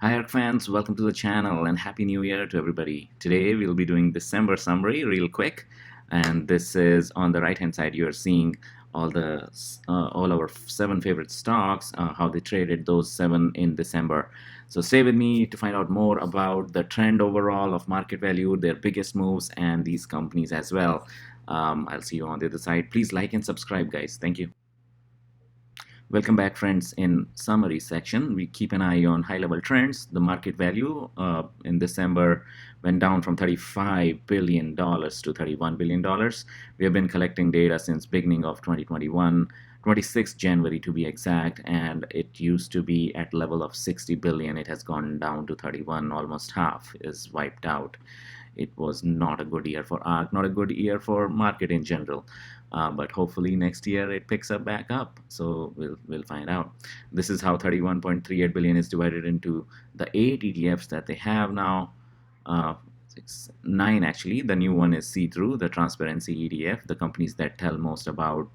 Hi ARK fans, welcome to the channel and Happy New Year to everybody. Today we'll be doing December summary real quick, and this is on the right hand side. You're seeing all our 7 favorite stocks, how they traded those 7 in December. So stay with me to find out more about the trend overall of market value, their biggest moves, and these companies as well. I'll see you on the other side. Please like and subscribe, guys. Thank you. Welcome back, friends. In summary section, we keep an eye on high-level trends. The market value in December went down from $35 billion to $31 billion. We have been collecting data since beginning of 2021, 26th January to be exact, and it used to be at level of 60 billion. It has gone down to 31, almost half is wiped out. It was not a good year for ARK, not a good year for market in general. But hopefully next year it picks up back up. So we'll find out. This is how 31.38 billion is divided into the 8 ETFs that they have now. 9 actually. The new one is see-through, the transparency ETF. The companies that tell most about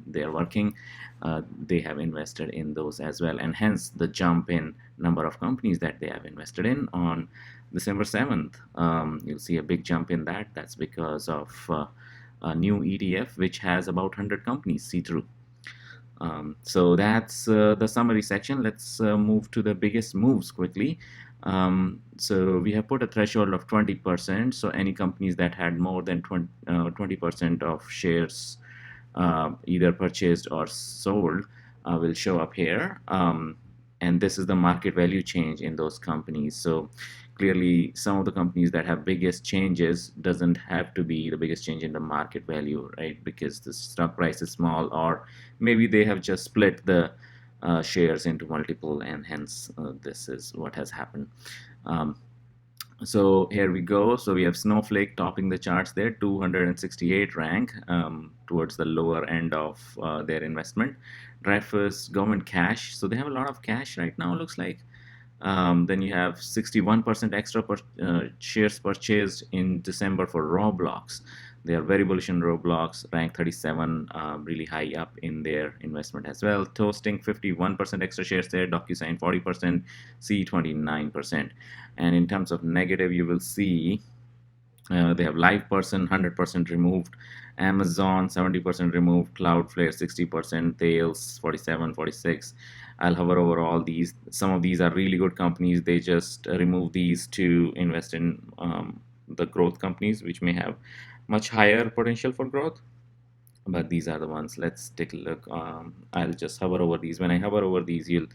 their working, they have invested in those as well, and hence the jump in number of companies that they have invested in on December 7th. You'll see a big jump in that. That's because of a new ETF which has about 100 companies see-through. So that's the summary section. Let's move to the biggest moves quickly. So we have put a threshold of 20%. So any companies that had more than 20% of shares either purchased or sold will show up here. And this is the market value change in those companies. So clearly some of the companies that have biggest changes doesn't have to be the biggest change in the market value, right? Because the stock price is small, or maybe they have just split the shares into multiple, and hence this is what has happened. So here we go. So we have Snowflake topping the charts there, 268 rank, towards the lower end of their investment. Dreyfus government cash, so they have a lot of cash right now, looks like. Then you have 61% extra shares purchased in December for Roblox. They are very bullish in Roblox, rank 37, really high up in their investment as well. Toasting 51% extra shares there, DocuSign 40%, C 29%. And in terms of negative, you will see they have LivePerson 100% removed, Amazon 70% removed, Cloudflare 60%, Thales 47, 46. I'll hover over all these. Some of these are really good companies. They just remove these to invest in the growth companies, which may have much higher potential for growth. But these are the ones. Let's take a look. I'll just hover over these. When I hover over these, you'll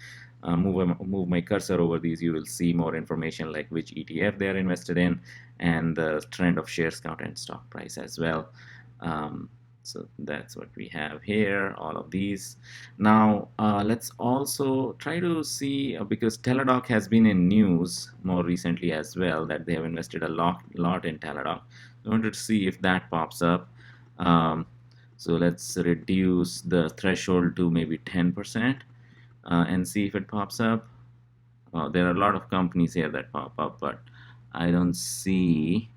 move my cursor over these, you will see more information like which ETF they are invested in and the trend of shares count and stock price as well. So that's what we have here, all of these. Now let's also try to see, because Teladoc has been in news more recently as well, that they have invested a lot in Teladoc. I wanted to see if that pops up. So let's reduce the threshold to maybe 10%. And see if it pops up. There are a lot of companies here that pop up, but I don't see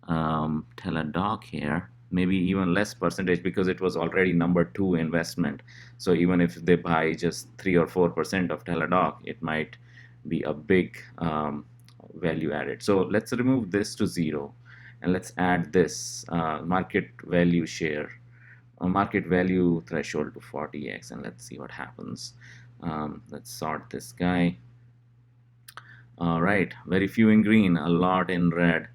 Teladoc here. Maybe even less percentage, because it was already number 2 investment. So even if they buy just 3 or 4% of Teladoc, it might be a big value added. So let's remove this to 0, and let's add this market value share, market value threshold to 40x, and let's see what happens. Let's sort this guy. All right, very few in green, a lot in red.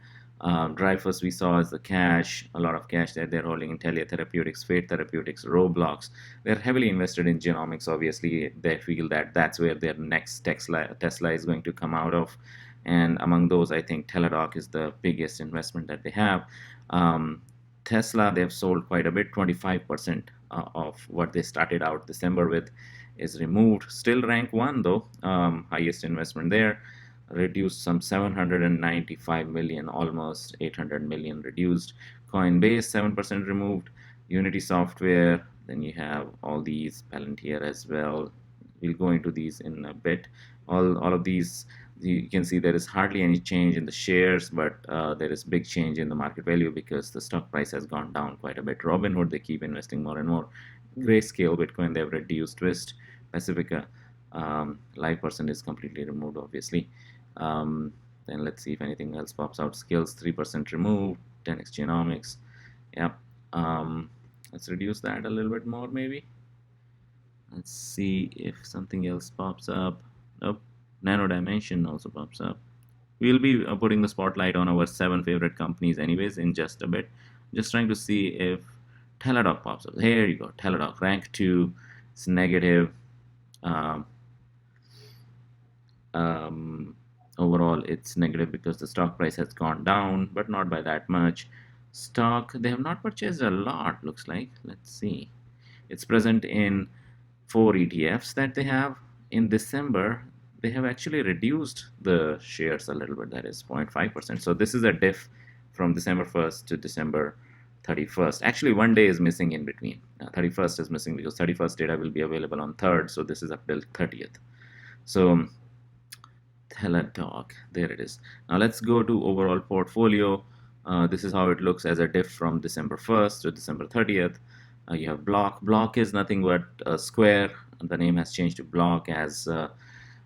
Dreyfus we saw as the cash, a lot of cash that they're holding in Telia Therapeutics, Fate Therapeutics, Roblox. They're heavily invested in genomics. Obviously, they feel that that's where their next Tesla is going to come out of. And among those, I think Teladoc is the biggest investment that they have. Tesla, they've sold quite a bit, 25% of what they started out December with is removed. Still rank 1 though, highest investment there. Reduced some 795 million, almost 800 million reduced. Coinbase 7% removed. Unity Software, then you have all these, Palantir as well. We'll go into these in a bit. All of these, you can see there is hardly any change in the shares, but there is big change in the market value because the stock price has gone down quite a bit. Robinhood, they keep investing more and more. Grayscale, Bitcoin, they've reduced. Twist, Pacifica, Live person is completely removed, obviously. Then let's see if anything else pops out. Skills 3% removed. 10x genomics. Yep. Let's reduce that a little bit more, maybe. Let's see if something else pops up. Nope. Nano Dimension also pops up. We'll be putting the spotlight on our 7 favorite companies anyways in just a bit. Just trying to see if Teladoc pops up. Here you go. Teladoc, rank 2. It's negative. Um, Overall, it's negative because the stock price has gone down, but not by that much. Stock, they have not purchased a lot, looks like. Let's see. It's present in 4 ETFs that they have. In December, they have actually reduced the shares a little bit, that is 0.5%. So this is a diff from December 1st to December 31st. Actually, one day is missing in between. 31st is missing because 31st data will be available on 3rd, so this is up till 30th. So Teladoc, there it is. Now let's go to overall portfolio. This is how it looks as a diff from December 1st to December 30th. You have Block. Block is nothing but Square. The name has changed to Block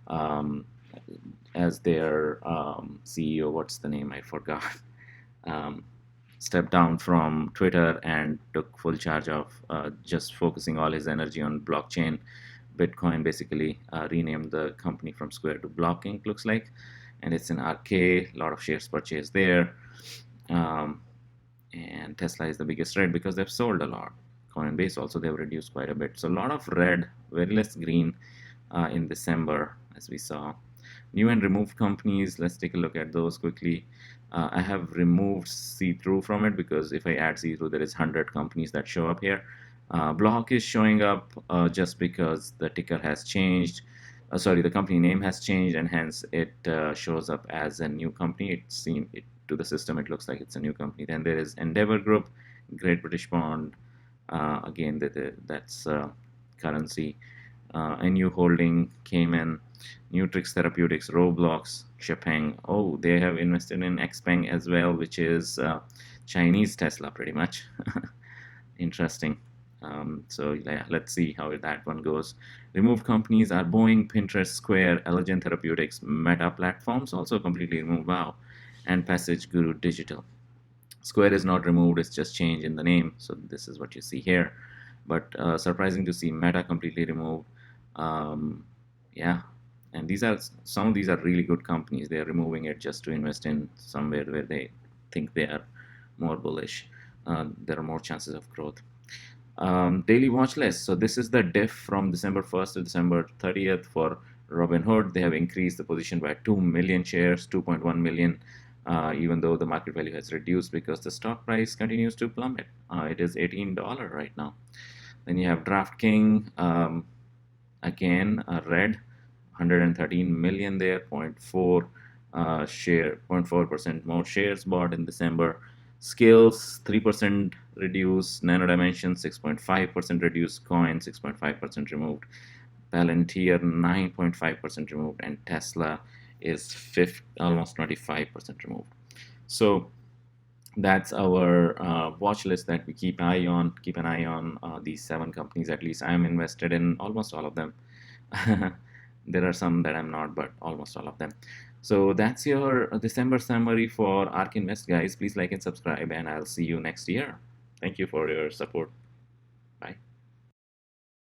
um, as their CEO. What's the name? I forgot. Stepped down from Twitter and took full charge of just focusing all his energy on blockchain. Bitcoin basically renamed the company from Square to Block Inc. looks like, and it's in ARK. A lot of shares purchased there, and Tesla is the biggest red because they've sold a lot. Coinbase also, they've reduced quite a bit, so a lot of red, very less green in December, as we saw. New and removed companies, let's take a look at those quickly. I have removed see-through from it because if I add see-through, there is 100 companies that show up here. Block is showing up just because the ticker has changed. Sorry, the company name has changed, and hence it shows up as a new company. To the system, it looks like it's a new company. Then there is Endeavor Group, Great British Bond. Again, that's currency. A new holding, Cayman, Nutrix Therapeutics, Roblox, Xpeng. Oh, they have invested in Xpeng as well, which is Chinese Tesla, pretty much. Interesting. So yeah, let's see how that one goes. Removed companies are Boeing, Pinterest, Square, Allergen Therapeutics, Meta Platforms, also completely removed. Wow. And Passage Guru Digital. Square is not removed, it's just changed in the name. So this is what you see here. But surprising to see Meta completely removed. Yeah, and some of these are really good companies. They are removing it just to invest in somewhere where they think they are more bullish. There are more chances of growth. Daily watch list. So this is the diff from December 1st to December 30th for Robinhood. They have increased the position by 2 million shares, 2.1 million, even though the market value has reduced because the stock price continues to plummet. It is $18 right now. Then you have DraftKings, again, red, 113 million there, 0.4% more shares bought in December. Skills 3% reduced, Nano Dimension 6.5% reduced, Coin 6.5% removed, Palantir 9.5% removed, and Tesla is almost 25% removed. So that's our watch list that we keep an eye on these 7 companies. At least I am invested in almost all of them. There are some that I'm not, but almost all of them. So that's your December summary for ARK Invest, guys. Please like and subscribe, and I'll see you next year. Thank you for your support. Bye.